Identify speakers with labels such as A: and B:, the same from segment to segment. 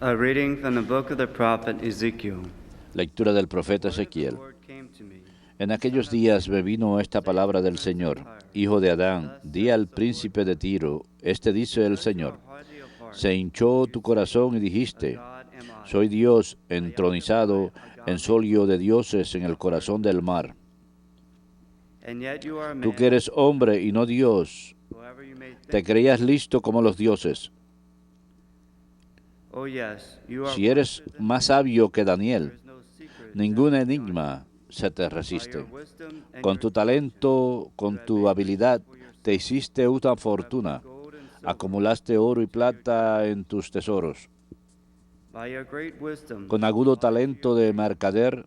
A: A reading from the book of the prophet Ezekiel.
B: Lectura del profeta Ezequiel. En aquellos días me vino esta palabra del Señor. Hijo de Adán, di al príncipe de Tiro, dice el Señor. Se hinchó tu corazón y dijiste, soy Dios entronizado en solio de dioses en el corazón del mar. Tú que eres hombre y no Dios, te creías listo como los dioses. Si eres más sabio que Daniel, ningún enigma se te resiste. Con tu talento, con tu habilidad, te hiciste una fortuna. Acumulaste oro y plata en tus tesoros. Con agudo talento de mercader,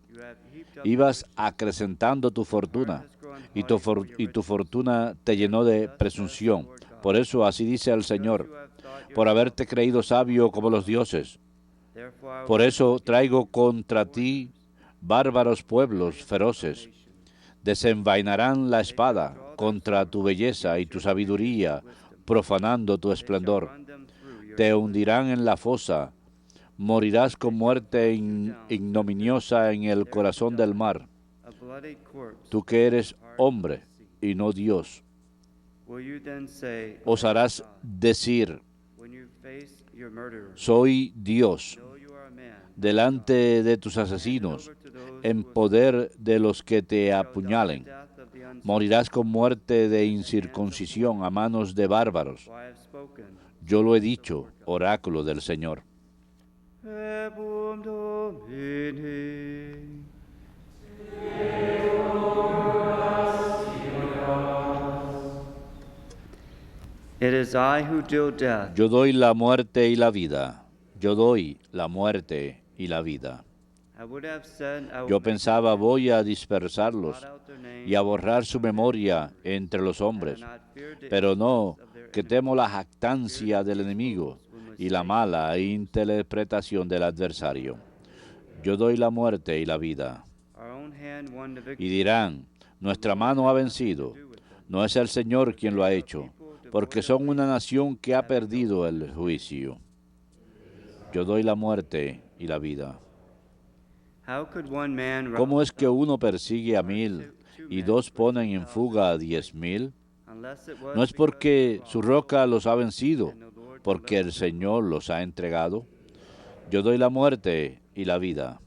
B: ibas acrecentando tu fortuna, y tu fortuna te llenó de presunción. Por eso así dice el Señor, por haberte creído sabio como los dioses. Por eso traigo contra ti bárbaros pueblos feroces. Desenvainarán la espada contra tu belleza y tu sabiduría, profanando tu esplendor. Te hundirán en la fosa, morirás con muerte ignominiosa en el corazón del mar. Tú que eres hombre y no Dios, osarás decir, soy Dios, delante de tus asesinos, en poder de los que te apuñalen. Morirás con muerte de incircuncisión a manos de bárbaros. Yo lo he dicho, oráculo del Señor. Yo doy la muerte y la vida. Yo doy la muerte y la vida. Yo pensaba, voy a dispersarlos y a borrar su memoria entre los hombres. Pero no, que temo la jactancia del enemigo y la mala interpretación del adversario. Yo doy la muerte y la vida. Y dirán, nuestra mano ha vencido. No es el Señor quien lo ha hecho, porque son una nación que ha perdido el juicio. Yo doy la muerte y la vida. ¿Cómo es que uno persigue a 1000 y dos ponen en fuga a 10,000? No es porque su roca los ha vencido, porque el Señor los ha entregado. Yo doy la muerte y la vida.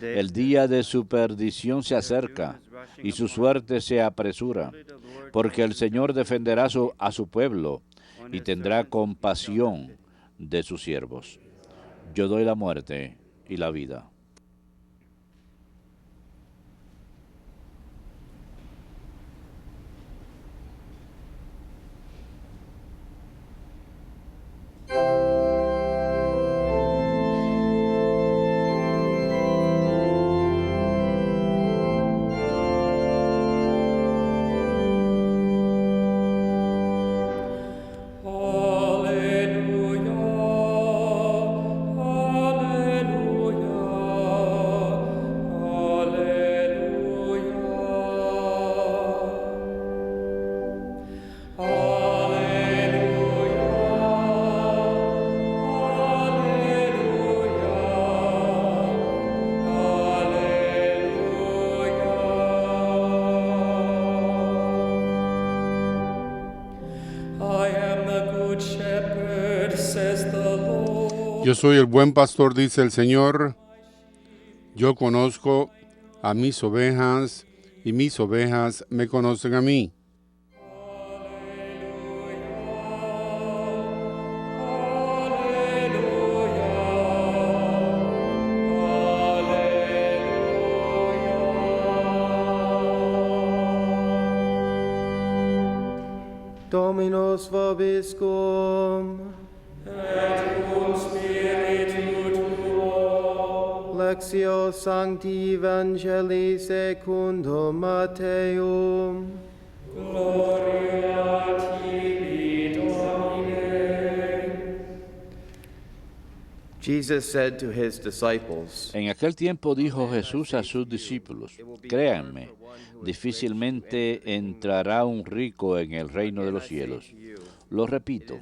B: El día de su perdición se acerca y su suerte se apresura, porque el Señor defenderá a su pueblo y tendrá compasión de sus siervos. Yo doy la muerte y la vida.
C: Yo soy el buen pastor, dice el Señor. Yo conozco a mis ovejas y mis ovejas me conocen a mí.
D: Dominus vobiscum.
E: Et cum spiritu tuo.
D: Lectio Sancti Evangelii secundum Matteum.
E: Gloria tibi, Domine.
D: Jesus said to his disciples,
B: En aquel tiempo dijo Jesús a sus discípulos, créanme, difícilmente entrará un rico en el reino de los cielos. Lo repito,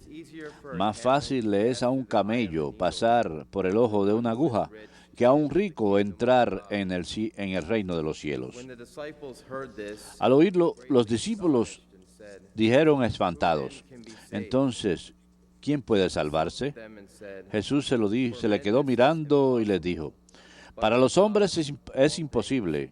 B: más fácil le es a un camello pasar por el ojo de una aguja que a un rico entrar en el reino de los cielos.
D: When the disciples heard this,
B: Al oírlo, los discípulos dijeron espantados, entonces, ¿quién puede salvarse?
D: them and said,
B: Jesús se le quedó mirando y les dijo, para los hombres es imposible,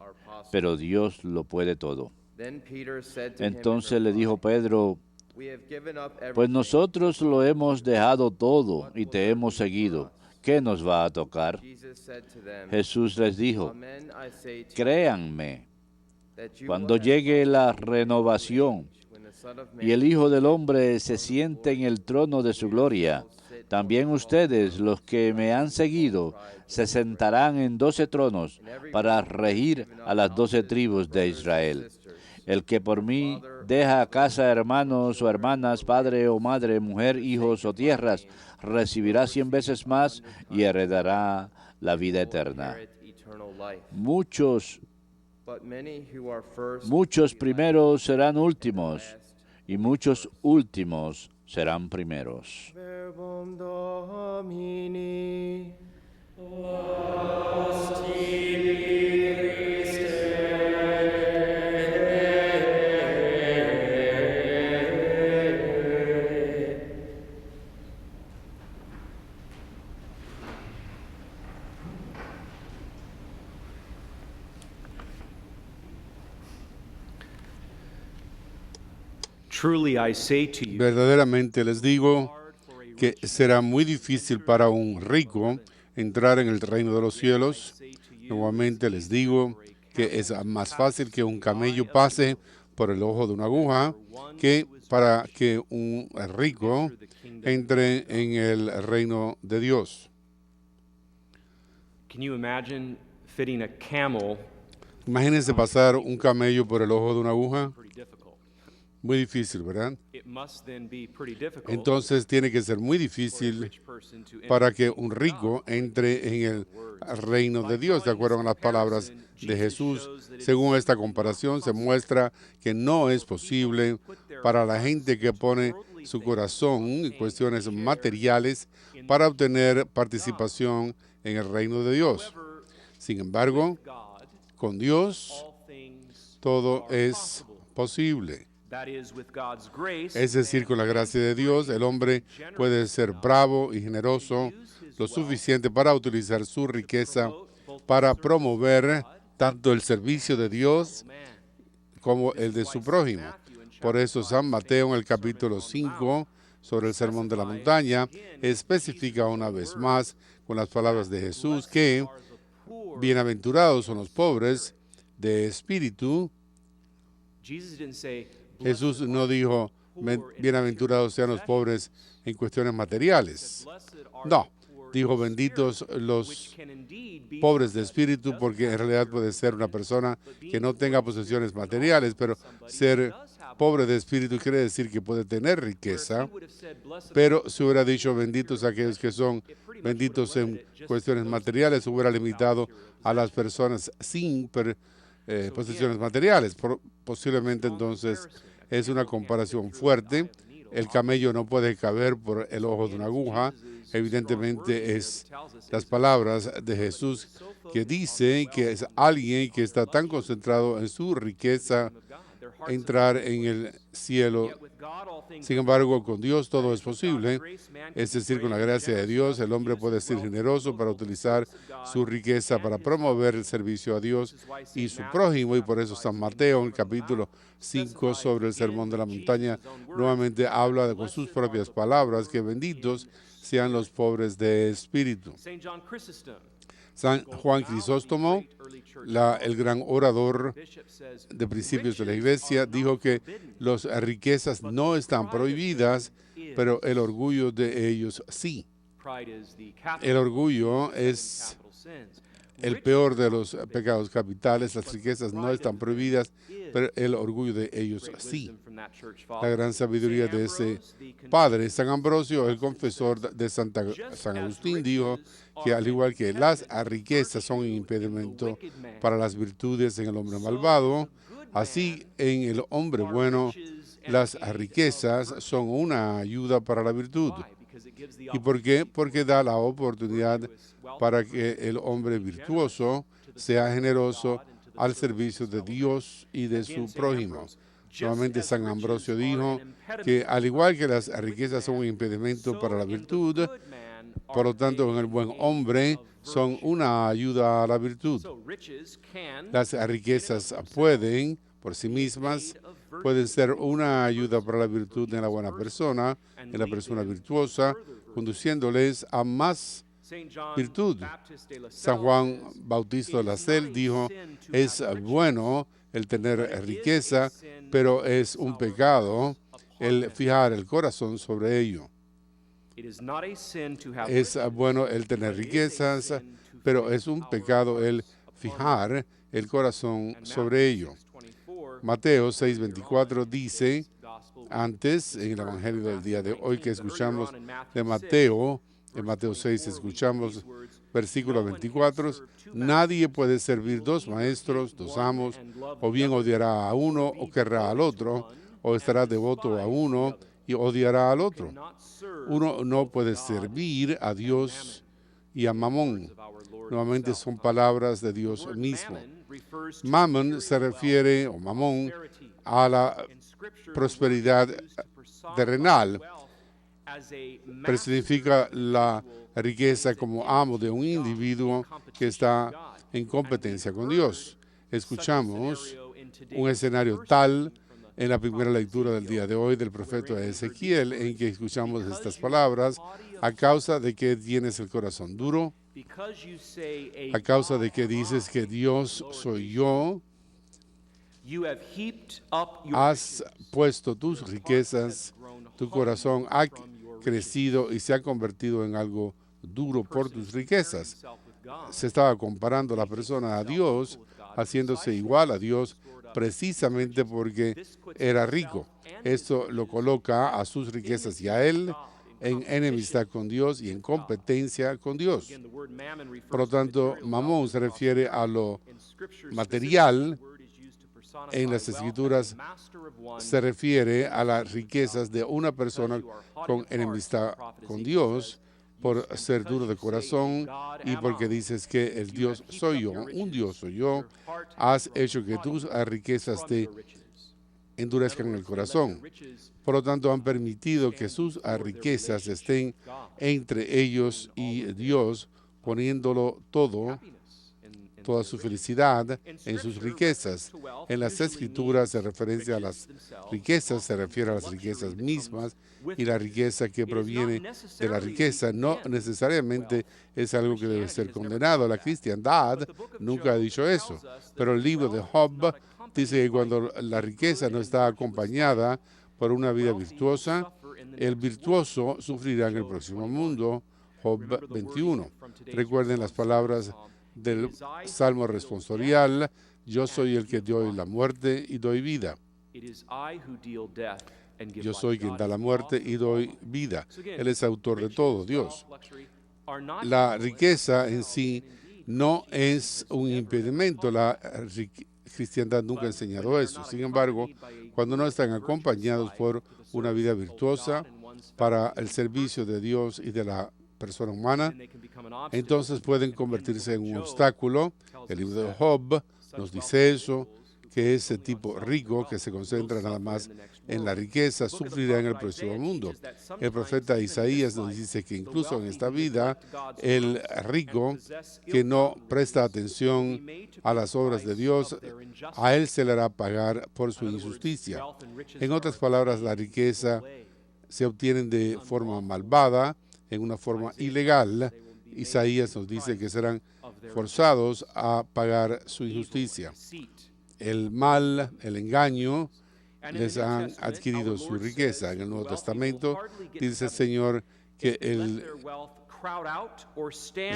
B: pero Dios lo puede todo.
D: Then Peter said to him in
B: Entonces le dijo
D: reply,
B: Pedro,
D: We have given up
B: pues
D: everything.
B: nosotros lo hemos dejado todo y te hemos seguido. ¿Qué nos va a tocar?
D: Jesus said to them,
B: Jesús les dijo,
D: Amen, I say to you,
B: créanme,
D: that you
B: cuando
D: will have
B: llegue la renovación
D: when the Son of Man
B: y el Hijo del Hombre se siente en el trono de su gloria, también ustedes, los que me han seguido, se sentarán en 12 tronos para regir a las 12 tribus de Israel. El que por mí deja casa, hermanos o hermanas, padre o madre, mujer, hijos o tierras, recibirá 100 veces más y heredará la vida eterna.
D: inherit eternal life.
B: Muchos
D: But many who are first
B: Muchos primeros serán últimos y muchos últimos serán primeros.
D: verbum Domini.
F: Truly I say to you,
C: Verdaderamente les digo que será muy difícil para un rico entrar en el reino de los cielos. Nuevamente les digo que es más fácil que un camello pase por el ojo de una aguja que para que un rico entre en el reino de Dios.
F: can you imagine fitting a camel?
C: Imagínense pasar un camello por el ojo de una aguja.
F: Pretty difficult.
C: Muy difícil, ¿verdad?
F: It must then be pretty difficult
C: Entonces tiene que ser muy
F: for a
C: difícil
F: rich person to enter
C: para que
F: the
C: un
F: kingdom of
C: rico
F: God.
C: entre en el reino de Dios, de acuerdo con las palabras de Jesús. Según esta comparación, se muestra que no es posible para la gente que pone su corazón en cuestiones materiales para obtener participación en el reino de Dios. Sin embargo,
F: God,
C: con Dios
F: all things
C: todo
F: are
C: es
F: possible.
C: posible.
F: That is, with God's grace,
C: Es decir, con la gracia de Dios, el hombre puede ser bravo y generoso lo suficiente para utilizar su riqueza para promover tanto el servicio de Dios como el de su prójimo. Por eso San Mateo en el capítulo 5 sobre el Sermón de la Montaña especifica una vez más con las palabras de Jesús que bienaventurados son los pobres de espíritu.
F: Jesus didn't say,
C: Jesús no dijo bienaventurados sean los pobres en cuestiones materiales. No, dijo benditos los pobres de espíritu, porque en realidad puede ser una persona que no tenga posesiones materiales, pero ser pobre de espíritu quiere decir que puede tener riqueza. Pero si hubiera dicho benditos aquellos que son benditos en cuestiones materiales, hubiera limitado a las personas sin posesiones materiales. Posiblemente entonces es una comparación fuerte. El camello no puede caber por el ojo de una aguja. Evidentemente es las palabras de Jesús que dice que es alguien que está tan concentrado en su riqueza entrar en el cielo. Sin embargo, con Dios todo es posible. Es decir, con la gracia de Dios, el hombre puede ser generoso para utilizar su riqueza para promover el servicio a Dios y su prójimo. Y por eso San Mateo, en el capítulo 5 sobre el Sermón de la Montaña, nuevamente habla con sus propias palabras que benditos sean los pobres de espíritu. San Juan Crisóstomo, el gran orador de principios de la iglesia, dijo que las riquezas no están prohibidas, pero el orgullo de ellos sí. El orgullo es el peor de los pecados capitales. Las riquezas no están prohibidas, pero el orgullo de ellos sí. La gran sabiduría de ese padre, San Ambrosio, el confesor de San Agustín, dijo que al igual que las riquezas son un impedimento para las virtudes en el hombre malvado, así en el hombre bueno Las riquezas son una ayuda para la virtud. ¿Y por qué? Porque da la oportunidad para que el hombre virtuoso sea generoso al servicio de Dios y de su prójimo. Nuevamente San Ambrosio dijo que al igual que las riquezas son un impedimento para la virtud, por lo tanto en el buen hombre son una ayuda a la virtud. Las riquezas pueden, por sí mismas, pueden ser una ayuda para la virtud en la buena persona, en la persona virtuosa, conduciéndoles a más virtud. San Juan Bautista de la Salle dijo, es bueno el tener riqueza, pero es un pecado el fijar el corazón sobre ello. Es bueno el tener riquezas, pero es un pecado el fijar el corazón sobre ello. Mateo 6:24 dice, antes en el Evangelio del día de hoy que escuchamos de Mateo, en Mateo 6 escuchamos versículo 24, nadie puede servir dos maestros, dos amos, o bien odiará a uno o querrá al otro, o estará devoto a uno y odiará al otro. Uno no puede servir a Dios y a Mamón. Nuevamente son palabras de Dios mismo. Mamón se refiere, o Mamón, a la prosperidad terrenal, pero significa la riqueza como amo de un individuo que está en competencia con Dios. Escuchamos un escenario tal en la primera lectura del día de hoy del profeta Ezequiel, en que escuchamos estas palabras, a causa de que tienes el corazón duro, a causa de que dices que Dios soy yo, has puesto tus riquezas, tu corazón ha crecido y se ha convertido en algo duro por tus riquezas. Se estaba comparando la persona a Dios, haciéndose igual a Dios, precisamente porque era rico. Esto lo coloca a sus riquezas y a él en enemistad con Dios y en competencia con Dios. Por lo tanto, Mamón se refiere a lo material. En las Escrituras se refiere a las riquezas de una persona con enemistad con Dios por ser duro de corazón y porque dices que el Dios soy yo, un Dios soy yo, has hecho que tus riquezas te endurezcan el corazón. Por lo tanto, han permitido que sus riquezas estén entre ellos y Dios, poniéndolo todo, toda su felicidad en sus riquezas. En las Escrituras se referencia a las riquezas, se refiere a las riquezas mismas, y la riqueza que proviene de la riqueza no necesariamente es algo que debe ser condenado. La cristiandad nunca ha dicho eso, pero el libro de Job dice que cuando la riqueza no está acompañada por una vida virtuosa, el virtuoso sufrirá en el próximo mundo. Job 21. Recuerden las palabras del Salmo responsorial, yo soy el que doy la muerte y doy vida. Yo soy quien da la muerte y doy vida. Él es autor de todo, Dios. La riqueza en sí no es un impedimento. La cristiandad nunca ha enseñado eso. Sin embargo, cuando no están acompañados por una vida virtuosa para el servicio de Dios y de la persona humana, entonces pueden convertirse en un obstáculo. El libro de Job nos dice eso, que ese tipo rico que se concentra nada más en la riqueza sufrirá en el próximo mundo. El profeta Isaías nos dice que incluso en esta vida, el rico que no presta atención a las obras de Dios, a él se le hará pagar por su injusticia. En otras palabras, la riqueza se obtiene de forma malvada, en una forma ilegal. Isaías nos dice que serán forzados a pagar su injusticia. El mal, el engaño, les han adquirido su riqueza. En el Nuevo Testamento dice el Señor que el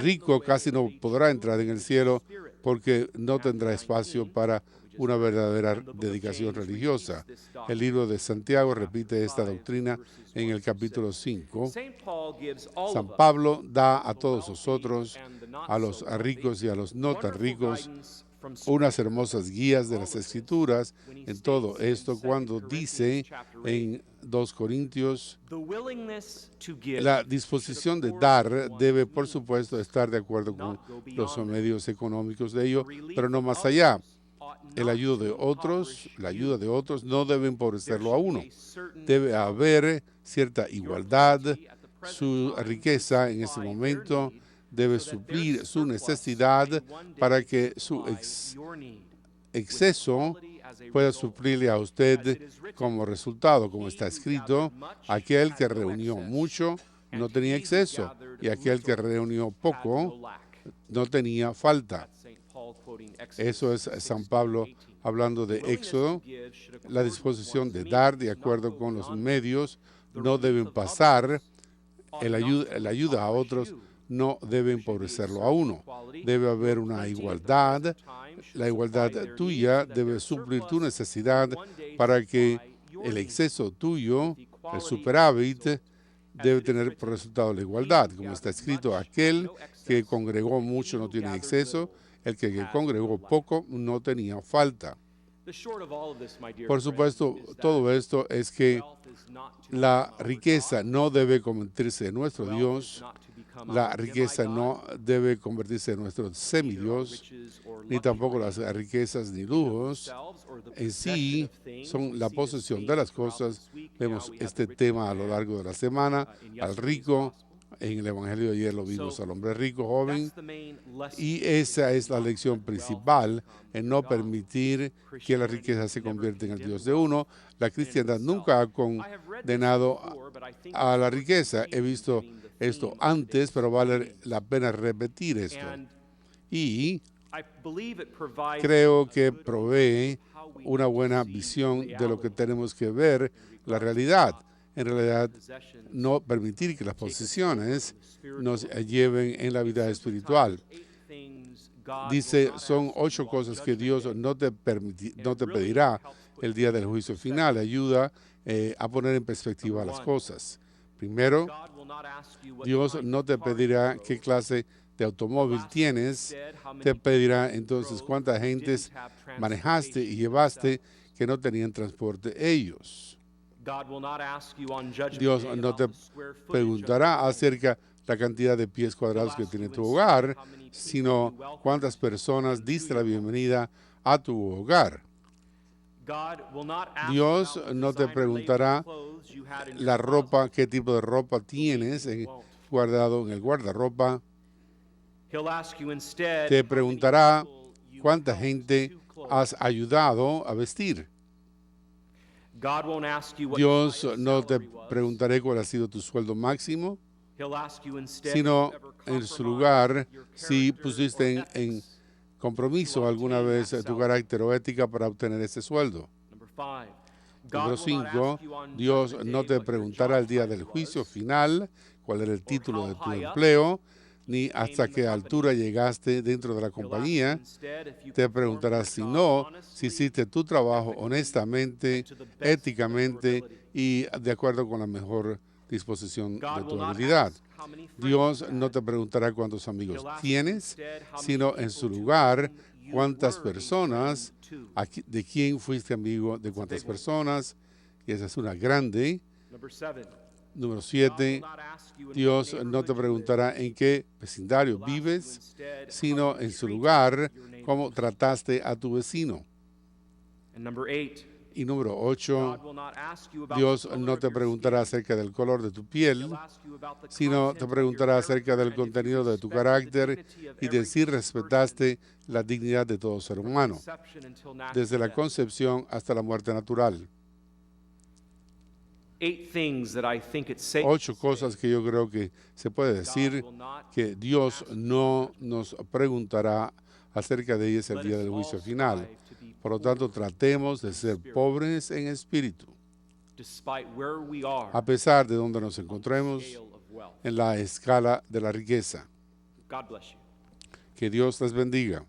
C: rico casi no podrá entrar en el cielo porque no tendrá espacio para una verdadera dedicación religiosa. El libro de Santiago repite esta doctrina en el capítulo 5. San Pablo da a todos nosotros, a los ricos y a los no tan ricos, unas hermosas guías de las Escrituras en todo esto cuando dice en 2 Corintios, la disposición de dar debe, por supuesto, estar de acuerdo con los medios económicos de ello, pero no más allá. La ayuda de otros no debe empobrecerlo a uno. Debe haber cierta igualdad. Su riqueza en ese momento debe suplir su necesidad para que su exceso pueda suplirle a usted como resultado, como está escrito, aquel que reunió mucho no tenía exceso y aquel que reunió poco no tenía falta. Eso es San Pablo hablando de Éxodo. La disposición de dar de acuerdo con los medios no deben pasar. La ayuda a otros no debe empobrecerlo a uno. Debe haber una igualdad. La igualdad tuya debe suplir tu necesidad para que el exceso tuyo, el superávit, debe tener por resultado la igualdad. Como está escrito, aquel que congregó mucho no tiene exceso, el que congregó poco no tenía falta. Por supuesto, todo esto es que la riqueza no debe convertirse en nuestro Dios, la riqueza no debe convertirse en nuestro semidios, ni tampoco las riquezas ni lujos en sí son la posesión de las cosas. Vemos este tema a lo largo de la semana, al rico. En el Evangelio de ayer lo vimos al hombre rico, joven, y esa es la lección principal, en no permitir que la riqueza se convierta en el Dios de uno. La cristiandad nunca ha condenado a la riqueza. He visto esto antes, pero vale la pena repetir esto. Y creo que provee una buena visión de lo que tenemos que ver, la realidad. En realidad, no permitir que las posesiones nos lleven en la vida espiritual. Dice, son 8 cosas que Dios no te pedirá el día del juicio final. Ayuda a poner en perspectiva las cosas. Primero, Dios no te pedirá qué clase de automóvil tienes. Te pedirá entonces cuántas gentes manejaste y llevaste que no tenían transporte ellos. Dios no te preguntará acerca de la cantidad de pies cuadrados que tiene tu hogar, sino cuántas personas diste la bienvenida a tu hogar. Dios no te preguntará la ropa, qué tipo de ropa tienes guardado en el guardarropa. Te preguntará cuánta gente has ayudado a vestir. Dios no te preguntará cuál ha sido tu sueldo máximo, sino en su lugar si pusiste en compromiso alguna vez tu carácter o ética para obtener ese sueldo. Número 5, Dios no te preguntará el día del juicio final cuál era el título de tu empleo, ni hasta qué altura llegaste dentro de la compañía. Te preguntará si hiciste tu trabajo honestamente, éticamente y de acuerdo con la mejor disposición de tu habilidad. Dios no te preguntará cuántos amigos tienes, sino en su lugar cuántas personas, de quién fuiste amigo, de cuántas personas, y esa es una grande. Número 7, Dios no te preguntará en qué vecindario vives, sino en su lugar cómo trataste a tu vecino. Y número 8, Dios no te preguntará acerca del color de tu piel, sino te preguntará acerca del contenido de tu carácter y de si respetaste la dignidad de todo ser humano, desde la concepción hasta la muerte natural. 8 cosas que yo creo que se puede decir que Dios no nos preguntará acerca de ellas el día del juicio final. Por lo tanto, tratemos de ser pobres en espíritu, a pesar de donde nos encontremos en la escala de la riqueza. Que Dios les bendiga.